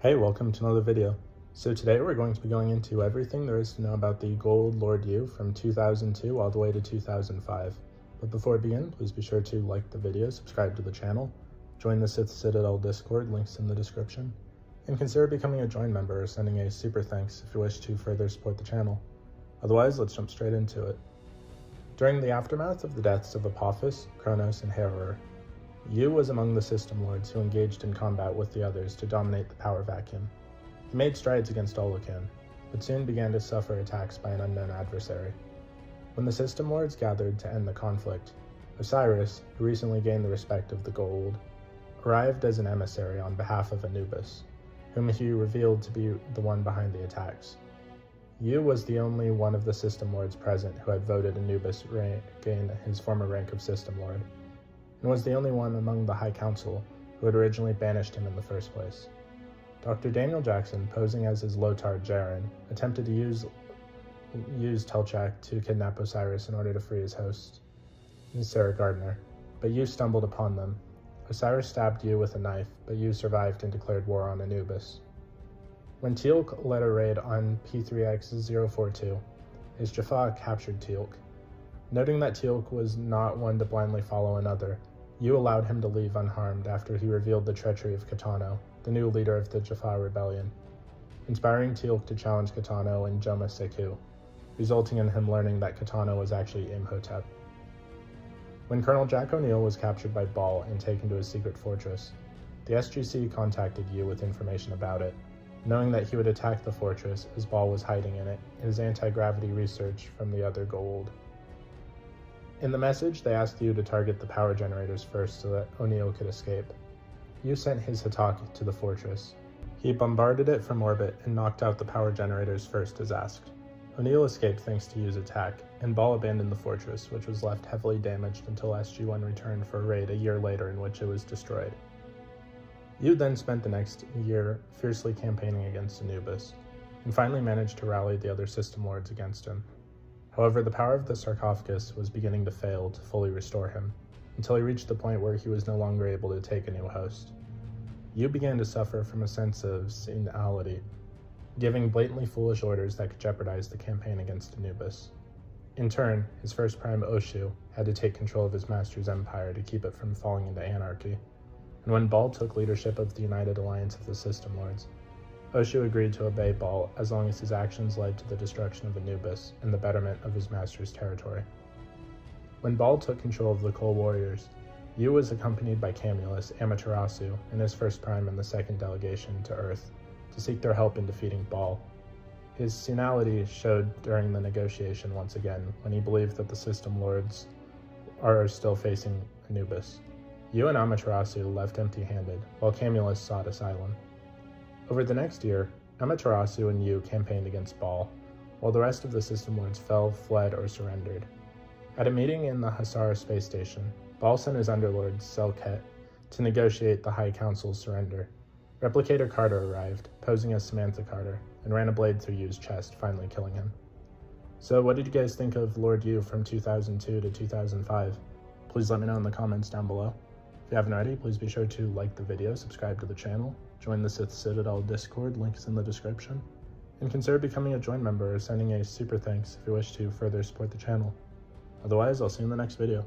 Hey, welcome to another video. So today we're going to be going into everything there is to know about the Goa'uld Lord Yu from 2002 all the way to 2005. But before we begin, please be sure to like the video, subscribe to the channel, join the Sith Citadel Discord, links in the description, and consider becoming a join member or sending a super thanks if you wish to further support the channel. Otherwise, let's jump straight into it. During the aftermath of the deaths of Apophis, Kronos, and Harrower, Yu was among the system lords who engaged in combat with the others to dominate the power vacuum. He made strides against Olokin, but soon began to suffer attacks by an unknown adversary. When the system lords gathered to end the conflict, Osiris, who recently gained the respect of the Goa'uld, arrived as an emissary on behalf of Anubis, whom he revealed to be the one behind the attacks. Yu was the only one of the system lords present who had voted Anubis gain his former rank of system lord, and was the only one among the High Council who had originally banished him in the first place. Dr. Daniel Jackson, posing as his Lotard Jaren, attempted to use Telchak to kidnap Osiris in order to free his host, Sarah Gardner, but Yu stumbled upon them. Osiris stabbed Yu with a knife, but Yu survived and declared war on Anubis. When Teal'c led a raid on P3X042, his Jaffa captured Teal'c. Noting that Teal'c was not one to blindly follow another, Yu allowed him to leave unharmed after he revealed the treachery of Kitano, the new leader of the Jaffa rebellion, inspiring Teal'c to challenge Kitano in Joma Seku, resulting in him learning that Kitano was actually Imhotep. When Colonel Jack O'Neill was captured by Baal and taken to his secret fortress, the SGC contacted Yu with information about it, knowing that he would attack the fortress as Baal was hiding in it, his anti-gravity research from the other Goa'uld. In the message, they asked Yu to target the power generators first so that O'Neill could escape. Yu sent his Hataki to the fortress. He bombarded it from orbit and knocked out the power generators first as asked. O'Neill escaped thanks to Yu's attack, and Baal abandoned the fortress, which was left heavily damaged until SG1 returned for a raid a year later in which it was destroyed. Yu then spent the next year fiercely campaigning against Anubis, and finally managed to rally the other system lords against him. However, the power of the sarcophagus was beginning to fail to fully restore him, until he reached the point where he was no longer able to take a new host. Yu began to suffer from a sense of senility, giving blatantly foolish orders that could jeopardize the campaign against Anubis. In turn, his first prime Oshu had to take control of his master's empire to keep it from falling into anarchy, and when Baal took leadership of the United Alliance of the System Lords, Oshu agreed to obey Baal as long as his actions led to the destruction of Anubis and the betterment of his master's territory. When Baal took control of the Coal Warriors, Yu was accompanied by Camulus Amaterasu and his first prime in the second delegation to Earth to seek their help in defeating Baal. His senility showed during the negotiation once again when he believed that the System Lords are still facing Anubis. Yu and Amaterasu left empty-handed, while Camulus sought asylum. Over the next year, Amaterasu and Yu campaigned against Baal, while the rest of the System Lords fell, fled, or surrendered. At a meeting in the Hasara space station, Baal sent his underlord, Selket, to negotiate the High Council's surrender. Replicator Carter arrived, posing as Samantha Carter, and ran a blade through Yu's chest, finally killing him. So what did you guys think of Lord Yu from 2002 to 2005? Please let me know in the comments down below. If you haven't already, please be sure to like the video, subscribe to the channel, join the Sith Citadel Discord, links in the description, and consider becoming a join member or sending a super thanks if you wish to further support the channel. Otherwise, I'll see you in the next video.